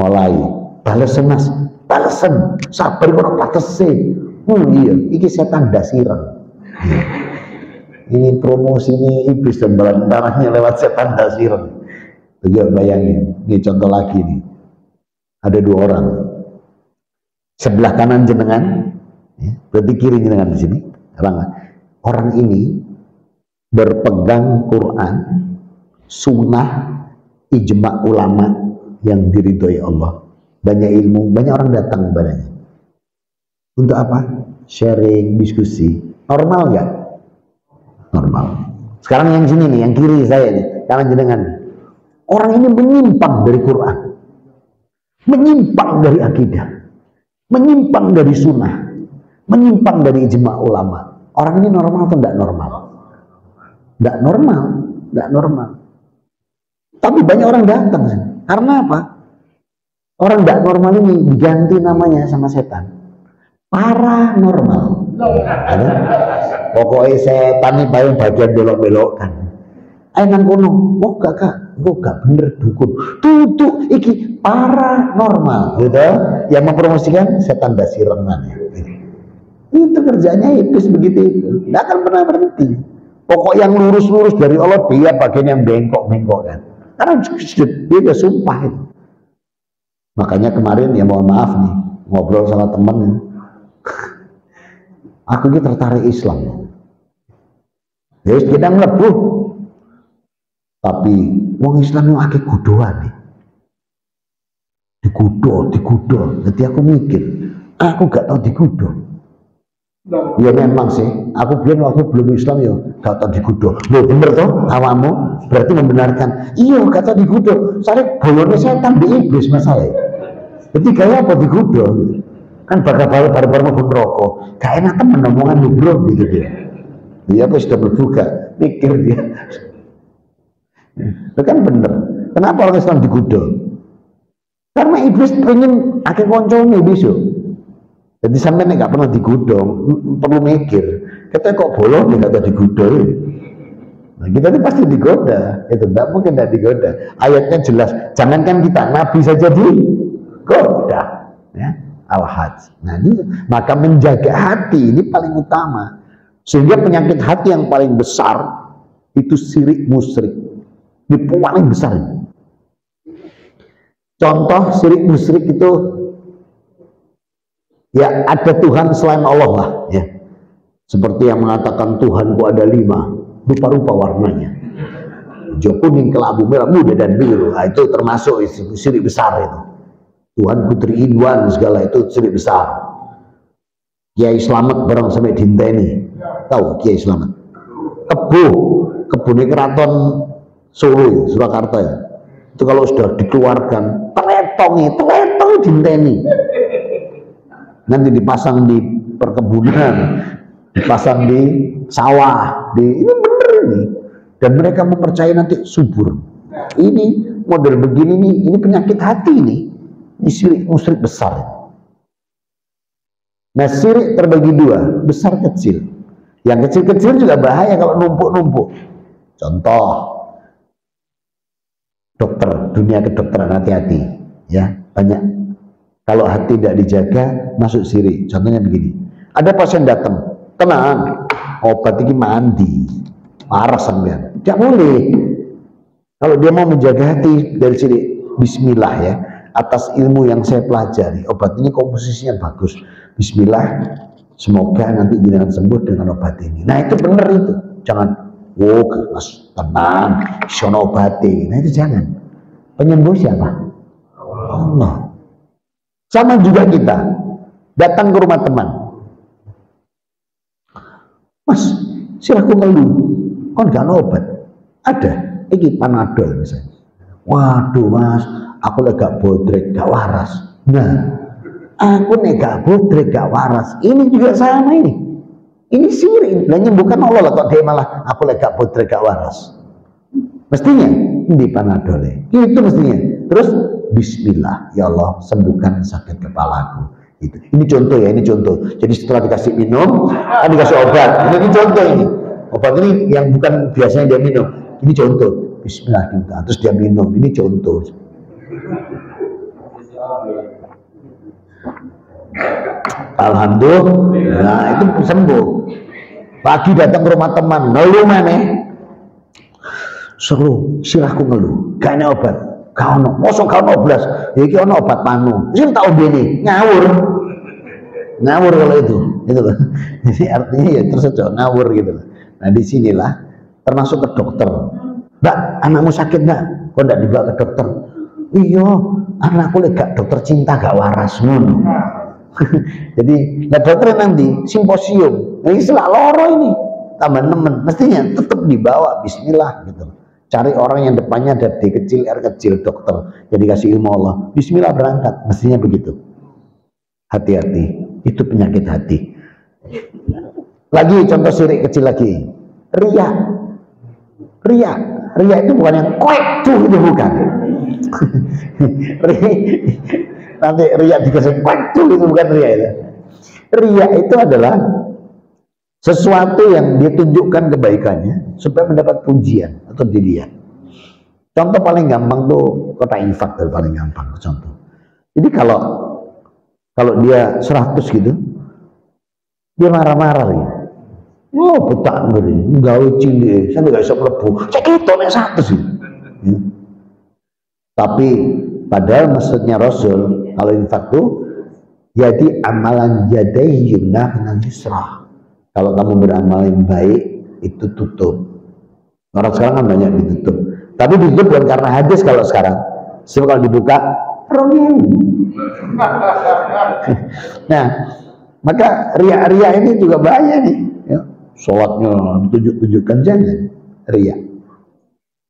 Mulai balesan mas, balesan sabar orang batasi. Iya, ini setan dasiran. Ini promosi ini iblis dan balan tanahnya lewat setan dasiran. Coba bayangin, ini contoh lagi nih. Ada dua orang, sebelah kanan jenengan, ya, berarti kiri jenengan di sini. Orang ini berpegang Quran, sunnah, ijma ulama yang diridhoi Allah, banyak ilmu, banyak orang datang kepadanya. Untuk apa? Sharing, diskusi. Normal nggak? Normal. Sekarang yang sini nih, yang kiri saya nih, kanan jenengan. Orang ini menyimpang dari Quran, menyimpang dari akidah, menyimpang dari sunnah, menyimpang dari ijma ulama. Orang ini normal atau tidak normal? Tidak normal, tidak normal. Tapi banyak orang datang. Karena apa? Orang tidak normal ini diganti namanya sama setan. Paranormal. Ada? Pokoknya setan ini paling bagian belok-belokkan. Ayo nang kono, oh kakak, oh gak bener dukun. Tutup iki paranormal, gitu. Yang mempromosikan setan dasirengan. Itu kerjanya iblis begitu itu. Nggak akan pernah berhenti. Pokok yang lurus-lurus dari Allah, dia bagian yang bengkok-bengkok kan. Karena dia udah sumpah itu. Makanya kemarin ya mohon maaf nih, ngobrol sama temen. Aku ini tertarik Islam. Ya kita melebuh. Tapi wong Islam yang akeh kudoan nih. Dikudo. Jadi aku mikir, aku gak tahu dikudo. Ya memang sih, aku bilang waktu belum Islam ya gak tahu dikudo. Loh bener toh awamu berarti membenarkan. Iya gak tahu dikudo. Soalnya bolonnya setan di iblis masalah. Jadi kayak apa dikudo? Kan bakal baru mau rokok. Gak enak temen omongan lu bro gitu dia. Dia apa sudah berbuka, mikir dia. Itu kan bener. Kenapa orang Islam dikudo? Karena iblis pengen akeh konconya besok. Jadi sampai nggak pernah dikudo, perlu mikir. Kita kok bolong nih kata dikudo. Nah, kita ini pasti digoda. Itu nggak mungkin tidak digoda. Ayatnya jelas. Jangankan kita, Nabi saja digoda. Ya, Al-Hajj. Nah, ini, maka menjaga hati ini paling utama. Sehingga penyakit hati yang paling besar itu syirik musyrik. Ini paling besar. Contoh syirik musyrik itu ya ada Tuhan selain Allah lah ya. Seperti yang mengatakan Tuhanku ada 5, rupa-rupa warnanya. Hijau, kuning, kelabu, merah, muda dan biru. Nah, itu termasuk syirik besar itu. Tuhan Putri Inwan segala itu syirik besar. Kiai Slamet bareng sampai dinteni. Tahu Kiai Slamet? Kebun keraton Solo, Surakarta ya. Itu kalau sudah dikeluarkan, teletong dinteni. Nanti dipasang di perkebunan, dipasang di sawah, ini bener ini. Dan mereka mempercayai nanti subur. Ini model begini nih, ini penyakit hati ini. Ini syirik musyrik besar. Nah syirik terbagi dua, besar kecil. Yang kecil-kecil juga bahaya kalau numpuk-numpuk. Contoh, dokter, dunia kedokteran, hati-hati ya, banyak. Kalau hati tidak dijaga masuk sirik. Contohnya begini, ada pasien datang, tenang, obat ini mandi, marah sampean, tidak boleh. Kalau dia mau menjaga hati dari sirik, bismillah ya, atas ilmu yang saya pelajari, obat ini komposisinya bagus, bismillah, semoga nanti jenengan sembuh dengan obat ini. Nah itu benar itu, jangan mas tenang, sono obati. Nah itu jangan. Penyembuh siapa? Allah. Sama juga kita datang ke rumah teman, mas silahkan ngeluh, kon gak obat, ada, ini Panadol misalnya. Waduh mas, aku gak bodrek, gak waras. Nah, aku gak bodrek, gak waras. Ini juga sama ini. Ini sirik, dan nyembuhkan Allah lah kok dia malah aku gak bodrek, gak waras. Mestinya di Panadol itu mestinya. Terus bismillah, ya Allah sembuhkan sakit kepalaku. Itu. Ini contoh ya, ini contoh. Jadi setelah dikasih minum, kan dikasih obat. Ini contoh ini. Obat ini yang bukan biasanya dia minum. Ini contoh. Bismillah kita. Terus dia minum. Ini contoh. Alhamdulillah, nah, itu sembuh. Pagi datang ke rumah teman, ngeluh mana? Seru, silahku ngeluh. Gak ada obat, kau no, mosok kau no belas. Jadi kau no obat panu. Sih tahu begini, ngawur kalau itu loh. Jadi artinya ya terus aja ngawur gitu loh. Nah disinilah termasuk ke dokter. Mbak, anakmu sakit nggak? Kok nggak dibawa ke dokter? Iya, anakku gak dokter cinta gak waras ngono. Jadi nah dokter nanti simposium ini setelah loro ini tambah nemen, mestinya tetap dibawa bismillah gitu. Cari orang yang depannya ada D kecil R kecil dokter, jadi kasih ilmu Allah, bismillah berangkat, mestinya begitu. Hati-hati, itu penyakit hati. Lagi contoh sirik kecil lagi, ria itu bukan yang kuek tuh, itu bukan. Nanti riya dikasih waktu, itu bukan riya itu. Riya itu adalah sesuatu yang ditunjukkan kebaikannya supaya mendapat pujian atau dilihat. Contoh paling gampang tuh kota infak, paling gampang contoh. Jadi kalau dia 100 gitu, dia marah-marah gitu. Oh betak ngeri, gawe cilik, saya nggak bisa melebu. Cek itu nek 100 gitu. Ya. Tapi padahal maksudnya Rasul kalau infak itu jadi amalan jadai yumnah yusra. Kalau kamu beramal yang baik itu tutup. Orang sekarang kan banyak ditutup. Tapi ditutup bukan karena hadis kalau sekarang. Sebab kalau dibuka rongeng. Nah, maka ria ini juga bahaya nih. Ya, sholatnya tunjuk-tunjukkan, jangan ria.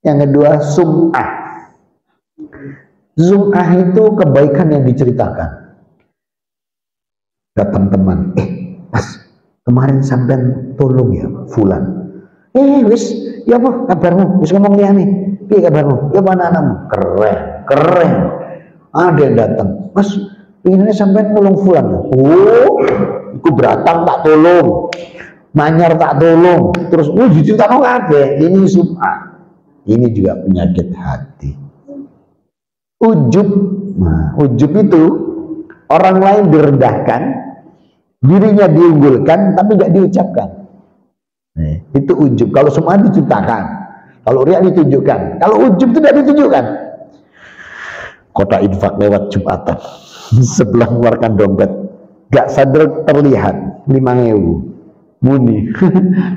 Yang kedua sum'ah. Sum'ah itu kebaikan yang diceritakan. Datang teman, pas kemarin sampean tolong ya fulan. Wis, ya apa kabarmu? Wis ngomong liane. Piye kabarmu? Ya mana anakmu? Keren. Ada yang datang, Mas, ini sampean tolong fulan. Oh, aku beratang tak tolong. Manyar tak tolong. Terus diceritakan kabeh. Ini sum'ah. Ini juga penyakit hati. Ujub. Nah, ujub itu orang lain direndahkan, dirinya diunggulkan tapi tidak diucapkan. Nah, itu ujub. Kalau semua diciptakan, kalau riya ditunjukkan, kalau ujub tidak ditunjukkan. Kota infak lewat Jumatan, sebelah mengeluarkan dompet, gak sadar terlihat 5.000 muni.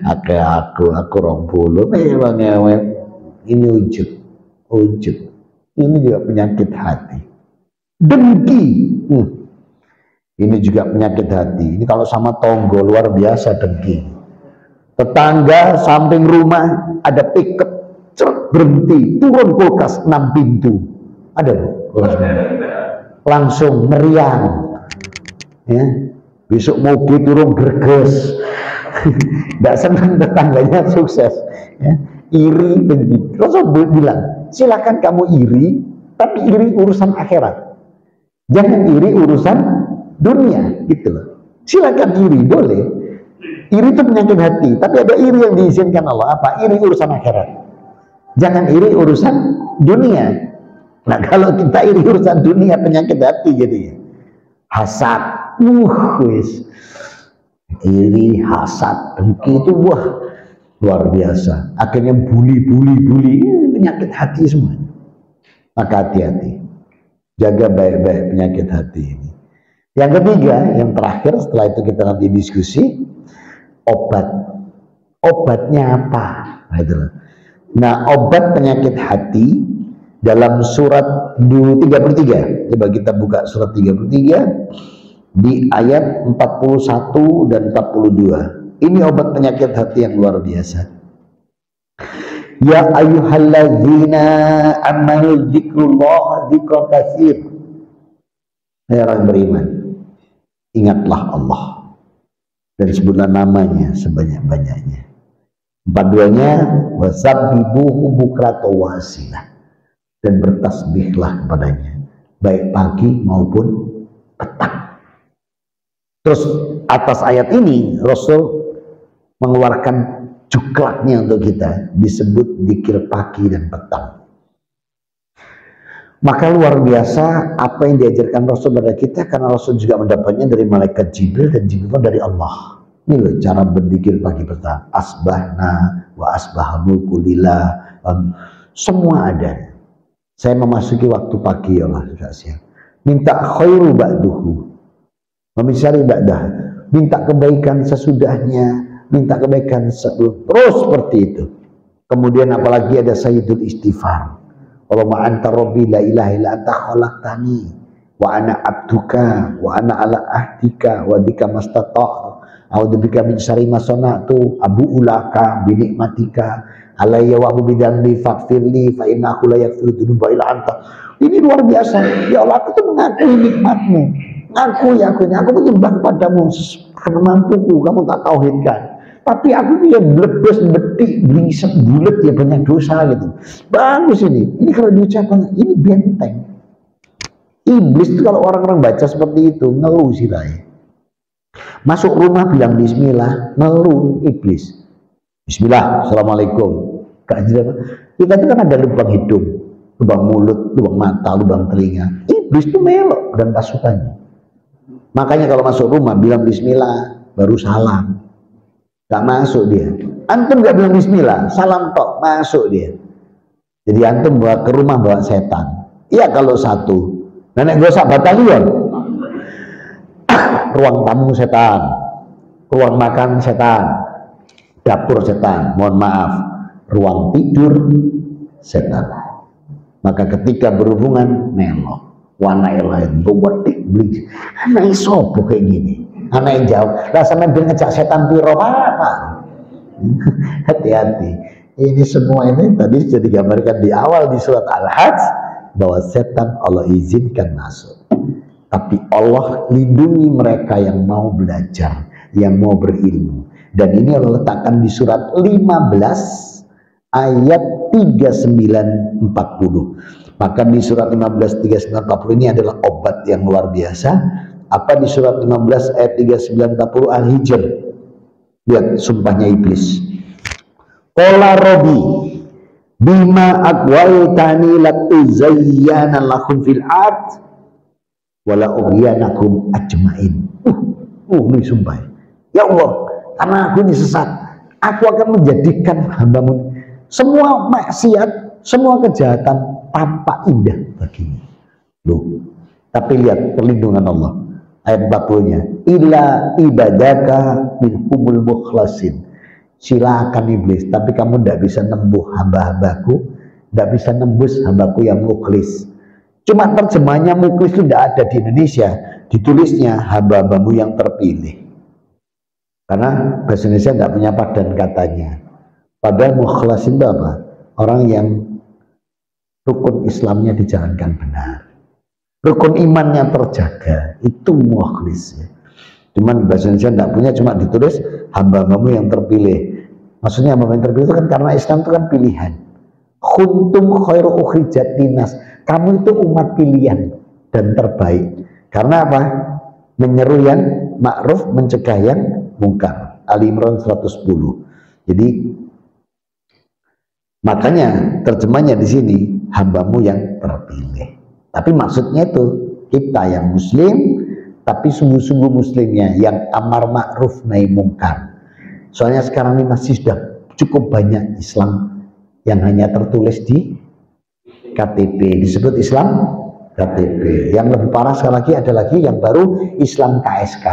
aku 20 ini ujub. Ini juga penyakit hati. Dengki. Ini juga penyakit hati. Ini kalau sama tonggo luar biasa dengki. Tetangga samping rumah ada pickup, berhenti, turun kulkas 6 pintu. Ada loh. Langsung meriang. Ya. Besok mobil turun gerges. Tidak senang tetangganya sukses. Ya. Iri, dengki. Rasul bilang, silakan kamu iri, tapi iri urusan akhirat. Jangan iri urusan dunia, gitu loh. Silakan iri, boleh. Iri itu penyakit hati, tapi ada iri yang diizinkan Allah. Apa? Iri urusan akhirat. Jangan iri urusan dunia. Nah kalau kita iri urusan dunia, penyakit hati jadinya. Hasad, wis. Iri, hasad, dengki itu wah luar biasa. Akhirnya bully, ini penyakit hati semua. Maka hati-hati, jaga baik-baik penyakit hati ini. Yang ketiga, yang terakhir, setelah itu kita nanti diskusi obatnya apa. Nah, obat penyakit hati dalam surat 33. Coba kita buka surat 33 di ayat 41 dan 42. Ini obat penyakit hati yang luar biasa. Ya ayyuhalladzina amanu dzikrullah dzikran katsir. Hai orang beriman, ingatlah Allah dan sebutlah namanya sebanyak-banyaknya. 42-nya wasabbihuhu bukratan wa asilah, dan bertasbihlah kepadanya baik pagi maupun petang. Terus atas ayat ini Rasul mengeluarkan cuklaknya untuk kita, disebut zikir pagi dan petang. Maka luar biasa apa yang diajarkan Rasul pada kita, karena Rasul juga mendapatnya dari malaikat Jibril dan Jibril dari Allah. Ini loh cara berzikir pagi petang. Asbahna wa asbahal mulku lillah, semua ada. Saya memasuki waktu pagi ya Allah, siang. Minta khairu ba'duhu, memisari ba'dah, minta kebaikan sesudahnya, minta kebaikan sebelum, terus seperti itu. Kemudian apalagi ada sayyidul istighfar. Allahumma anta rabbi la ilaha illa anta khalaqtani wa ana abduka wa ana ala ahdika wa dika mastata'tu a'udzubika min syarri ma sana'tu abu'u laka bi nikmatika alayya wa abu bidzambi faghfirli fa innahu la yaghfiru dzunuba illa anta. Ini luar biasa. Ya Allah, aku tuh mengakui nikmatmu, ngakui aku menyembah kepadamu karena mampuku, kamu tak tauhidkan. Tapi aku ya blebes, betik, beringsek, bulet, ya banyak dosa gitu. Bagus ini kalau diucapkan, ini benteng. Iblis itu kalau orang-orang baca seperti itu, ngeluh sirahnya. Masuk rumah bilang bismillah, ngeluh iblis. Bismillah, assalamualaikum. Kita itu kan ada lubang hidung, lubang mulut, lubang mata, lubang telinga. Iblis itu melok dan pasukannya. Makanya kalau masuk rumah bilang bismillah, baru salam. Gak masuk dia. Antum gak bilang bismillah, salam tok, masuk dia. Jadi antum bawa ke rumah bawa setan. Iya kalau satu. Nenek gosak batalion. Ruang tamu setan, ruang makan setan, dapur setan, mohon maaf, ruang tidur setan. Maka ketika berhubungan nelo, warna lain, bewetik beli. Anak sopo kayak gini. Anak yang jauh, rasanya dia ngejak setan piro apa? Hati-hati. Ini semua ini tadi sudah digambarkan di awal di surat Al-Hajj bahwa setan Allah izinkan masuk. Tapi Allah lindungi mereka yang mau belajar, yang mau berilmu. Dan ini Allah letakkan di surat 15 ayat 39-40. Maka di surat 15 39-40 ini adalah obat yang luar biasa. Apa di surat 15 ayat 39-40 Al-Hijr? Lihat sumpahnya iblis. Qala Rabbi bima aqwaitani latuzayyana lakum fil ard wala ughiyanakum ajmain. Ini sumpah. Ya Allah, karena aku ini sesat, aku akan menjadikan hambamu semua maksiat, semua kejahatan tampak indah baginya. Loh, tapi lihat perlindungan Allah. Ayat 40-nya, illa ibadaka minhumul mukhlasin. Silakan iblis, tapi kamu tidak bisa nembuh hamba-hambaku, tidak bisa nembus hambaku yang mukhlis. Cuma terjemahnya mukhlis itu tidak ada di Indonesia, ditulisnya hamba-hambamu yang terpilih. Karena bahasa Indonesia tidak punya padan katanya. Padahal mukhlasin itu apa? Orang yang rukun Islamnya dijalankan benar, rukun imannya terjaga, itu mukhlis ya. Cuman bahasa Indonesia tidak punya, cuma ditulis hamba-hambamu yang terpilih. Maksudnya hamba yang terpilih itu kan karena Islam itu kan pilihan. Kuntum khairu ukhrijat linnas, kamu itu umat pilihan dan terbaik. Karena apa? Menyeru yang ma'ruf, mencegah yang mungkar. Ali Imran 110. Jadi makanya terjemahnya di sini hambamu yang terpilih. Tapi maksudnya itu kita yang muslim, tapi sungguh-sungguh muslimnya yang amar ma'ruf nahi mungkar. Soalnya sekarang ini masih sudah cukup banyak Islam yang hanya tertulis di KTP, disebut Islam KTP. Yang lebih parah sekali lagi ada lagi yang baru Islam KSK.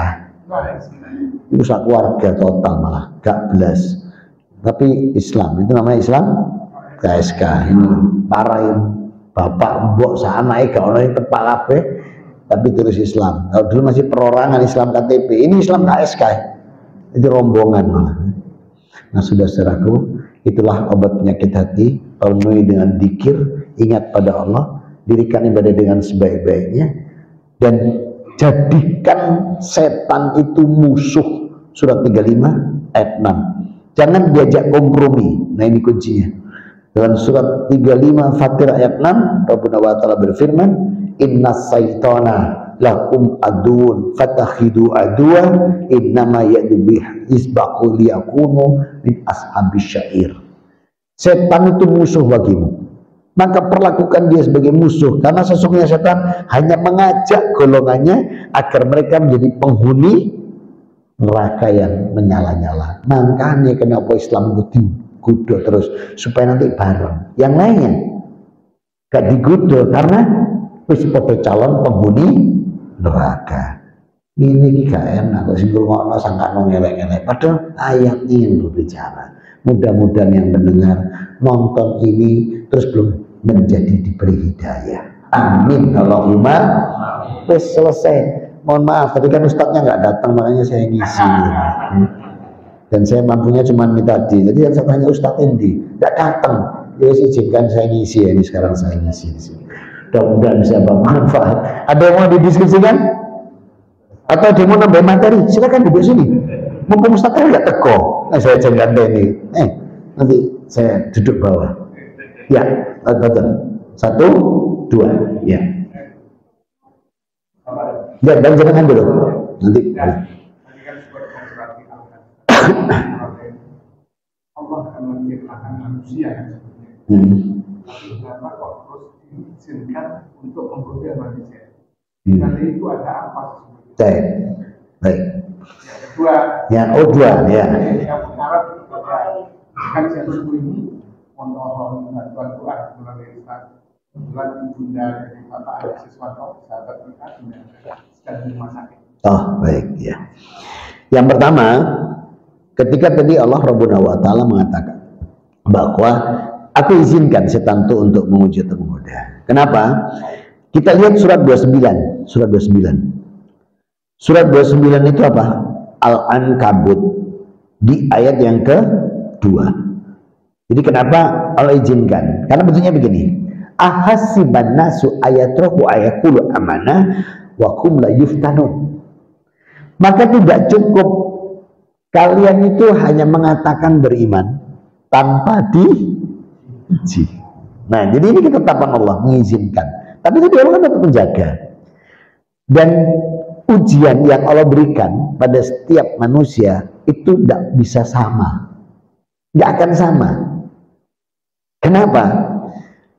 Rusak keluarga total malah, gak belas. Tapi Islam itu namanya Islam KSK. Ini parah ini. Bapak mbok sanake gak ono tepak kabeh tapi terus Islam. Kalau dulu masih perorangan Islam KTP, ini Islam KSK. Itu rombongan malah. Nah, sudah saudaraku, itulah obat penyakit hati. Penuhi dengan dzikir, ingat pada Allah, dirikan ibadah dengan sebaik-baiknya, dan jadikan setan itu musuh. Surat 35 ayat 6. Jangan diajak kompromi. Nah, ini kuncinya. Dalam surat 35 Fatir ayat 6, Rabbuna wa ta'ala berfirman, inna syaitana lakum aduun fatakhidu aduwa innama ya'dubih isbaqu liyakunu min ashabis syair. Setan itu musuh bagimu, maka perlakukan dia sebagai musuh, karena sesungguhnya setan hanya mengajak golongannya agar mereka menjadi penghuni neraka yang menyala-nyala. Makanya kenapa Islam itu digoda terus supaya nanti bareng yang lainnya gak digoda, karena wis padha calon penghuni neraka. Ini gak enak kok sing ngono sangkano ngelek-ngelek, padahal ayat ini berbicara. Mudah-mudahan yang mendengar nonton ini terus belum menjadi diberi hidayah. Amin Allahumma. Wis selesai. Mohon maaf tadi kan ustadznya nggak datang, makanya saya ngisi. Dan saya mampunya cuma ini tadi. Jadi yang saya tanya Ustadz Endi, tidak datang. Ya izinkan saya ngisi ya, ini sekarang saya ngisi di sini. Mudah-mudahan bisa bermanfaat. Ada yang mau didiskusikan? Atau ada yang mau nambah materi? Silakan duduk sini. Mumpung Ustadz nggak teko. Nah, saya jangan ini. Nanti saya duduk bawah. Ya, tonton. 1, 2, ya. Ya, dan jangan dulu. Nanti. Allah akan menciptakan manusia. Kenapa kok terus diizinkan untuk menggoda manusia? Karena itu ada apa? Baik. Yang kedua. Yang kedua, ya. Yang berharap kepada kan saya ini mohon bantuan Tuhan melalui Ustaz, kebetulan ibunda dari Bapak ada sesuatu sahabat kita sedang di rumah sakit. Oh, baik, ya. Yang pertama, ketika tadi Allah Rabbuna wa ta'ala mengatakan bahwa aku izinkan setan itu untuk menguji atau menggoda. Kenapa? Kita lihat surat 29. Surat 29. Surat 29 itu apa? Al-Ankabut. Di ayat yang kedua. Jadi kenapa Allah izinkan? Karena bentuknya begini. Ahasiban nasu ayatrohu ayakulu amanah wa kum la yuftanun. Maka tidak cukup kalian itu hanya mengatakan beriman tanpa diuji. Nah, jadi ini ketetapan Allah mengizinkan. Tapi itu Allah kan tetap menjaga. Dan ujian yang Allah berikan pada setiap manusia itu tidak bisa sama. Tidak akan sama. Kenapa?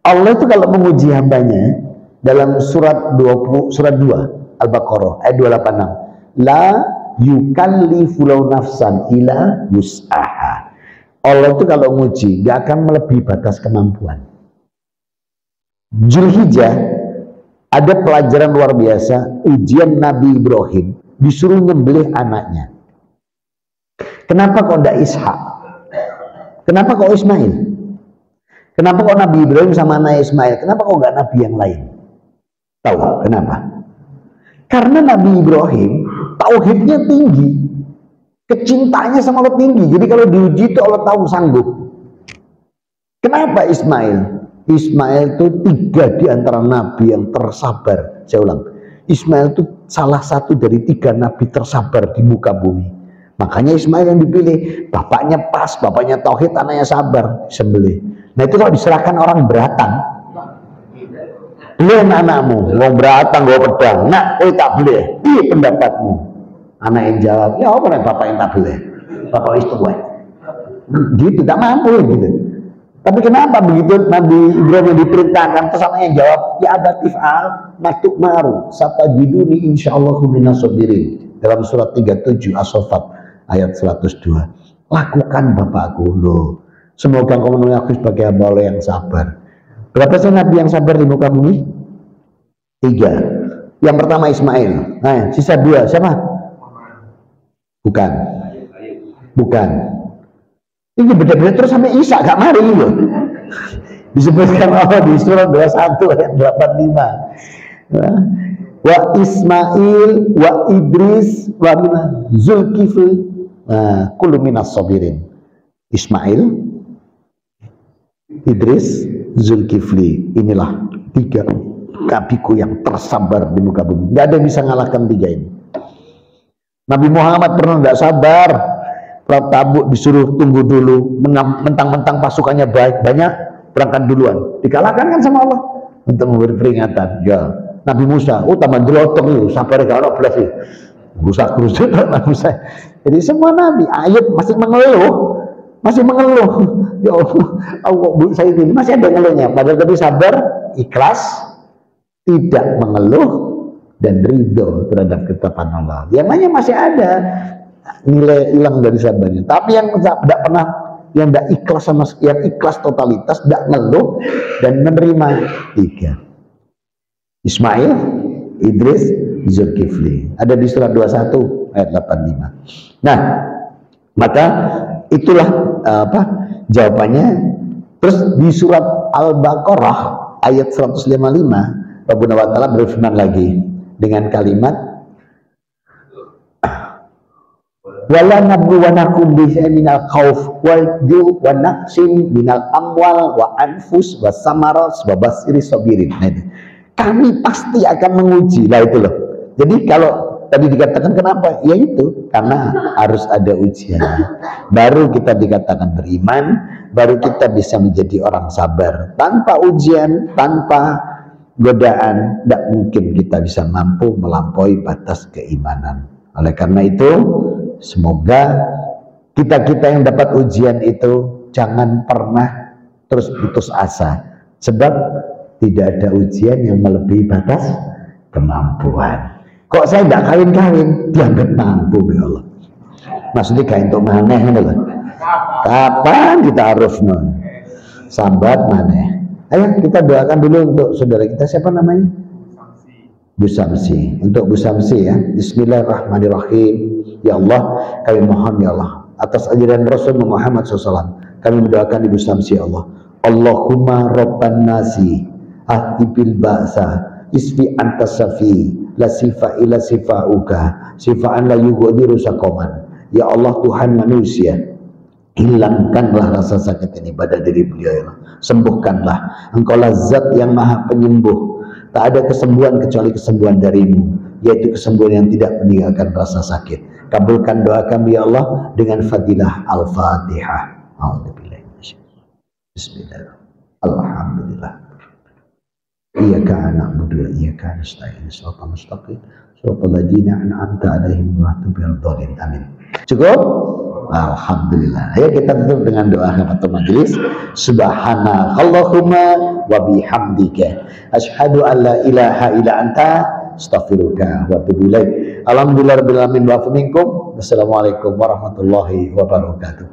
Allah itu kalau menguji hambanya dalam surat 2 Al-Baqarah ayat 286, la yukallifu nafsan ila wus'aha. Allah itu kalau menguji gak akan melebihi batas kemampuan. Zulhijjah ada pelajaran luar biasa, ujian Nabi Ibrahim disuruh nyembelih anaknya. Kenapa kok tidak Ishak? Kenapa kok Ismail? Kenapa kok Nabi Ibrahim sama anak Ismail? Kenapa kok nggak Nabi yang lain? Tahu kenapa? Karena Nabi Ibrahim tauhidnya tinggi, kecintanya sama Allah tinggi. Jadi kalau diuji itu Allah tahu sanggup. Kenapa Ismail? Ismail itu 3 di antara Nabi yang tersabar. Saya ulang, Ismail itu salah satu dari 3 Nabi tersabar di muka bumi. Makanya Ismail yang dipilih. Bapaknya pas, bapaknya tauhid, anaknya sabar, sembelih. Nah itu kalau diserahkan orang beratan, beli anakmu, wong beratan gue pedang, nak, tak beli, iya pendapatmu. Anak yang jawab, ya apa nih bapak yang tak beli, bapak itu gue, gitu, tak mampu gitu. Tapi kenapa begitu Nabi Ibrahim yang diperintahkan terus sama yang jawab, ya abatif al matuk maru satajiduni insyaallah minas sabirin. Dalam surat 37 As-Saffat ayat 102. Lakukan Bapakku loh. Semoga kau menemui aku sebagai hamba Allah yang sabar. Berapa sih Nabi yang sabar di muka bumi? 3. Yang pertama Ismail. Nah, sisa 2 siapa? Bukan. Ini beda-beda terus sampai Isa gak mari loh. Disebutkan Allah di surat 21 ayat 85. Wa Ismail wa Idris wa Zulkifli kullu minas sabirin. Ismail, Idris, Zulkifli, inilah 3 nabiku yang tersabar di muka bumi. Gak ada yang bisa ngalahkan 3 ini. Nabi Muhammad pernah tidak sabar. Perang Tabuk disuruh tunggu dulu, mentang-mentang pasukannya banyak, berangkat duluan. Dikalahkan kan sama Allah untuk memberi peringatan. Ya, Nabi Musa, taman jelotong itu, sabar kalau belas itu. Musa kerusut Nabi Musa. Jadi semua Nabi, Ayub masih mengeluh. Ya Allah, saya ini masih ada ngeluhnya. Padahal tapi sabar, ikhlas, tidak mengeluh, dan ridho terhadap ketetapan Allah. Yang lainnya masih ada nilai hilang dari sabarnya. Tapi yang tidak pernah, yang tidak ikhlas sama, yang ikhlas totalitas, tidak ngeluh dan menerima 3. Ismail, Idris, Zulkifli. Ada di surat 21 ayat 85. Nah, maka itulah jawabannya. Terus di surat Al-Baqarah ayat 155 Rabbuna wa ta'ala berfirman lagi dengan kalimat wala nabluwanakum bisyai'in minal khauf wal ju' wa naqsin minal amwal wa anfus wa samarat wa basiris sabirin. Nah, kami pasti akan menguji. Lah itu loh. Jadi kalau tadi dikatakan kenapa? Ya itu, karena harus ada ujian. Baru kita dikatakan beriman, baru kita bisa menjadi orang sabar. Tanpa ujian, tanpa godaan, tidak mungkin kita bisa mampu melampaui batas keimanan. Oleh karena itu, semoga kita-kita yang dapat ujian itu jangan pernah terus putus asa. Sebab tidak ada ujian yang melebihi batas kemampuan. Kok saya tidak kawin-kawin, dianggap mampu ya Allah. Maksudnya kain untuk maneh loh. Kapan kita harus sambat maneh? Ayo kita doakan dulu untuk saudara kita, siapa namanya? Bu Samsi. Untuk Bu Samsi ya. Bismillahirrahmanirrahim. Ya Allah, kami mohon ya Allah atas ajaran Rasul Muhammad SAW, kami mendoakan Ibu Samsi ya Allah. Allahumma rabban nasi ahtibil ba'sa isfi antasafi la sifa ila sifauka sifaan la yughadiru sakoman. Ya Allah Tuhan manusia, hilangkanlah rasa sakit ini pada diri beliau ya Allah. Sembuhkanlah, Engkaulah zat yang maha penyembuh. Tak ada kesembuhan kecuali kesembuhan darimu, yaitu kesembuhan yang tidak meninggalkan rasa sakit. Kabulkan doa kami ya Allah dengan fadilah Al-Fatihah. Bismillahirrahmanirrahim. Alhamdulillah. Iyyaka na'budu wa iyyaka nasta'in. Shiratal mustaqim. Shiratal ladzina an'amta 'alaihim ghairil maghdubi 'alaihim. Amin. Cukup? Alhamdulillah. Ayo kita tutup dengan doa kafaratul majelis. Subhanakallahumma wa bihamdika asyhadu an la ilaha illa anta astaghfiruka wa atubu ilaik. Alhamdulillahirabbil alamin wa minkum. Wassalamualaikum warahmatullahi wabarakatuh.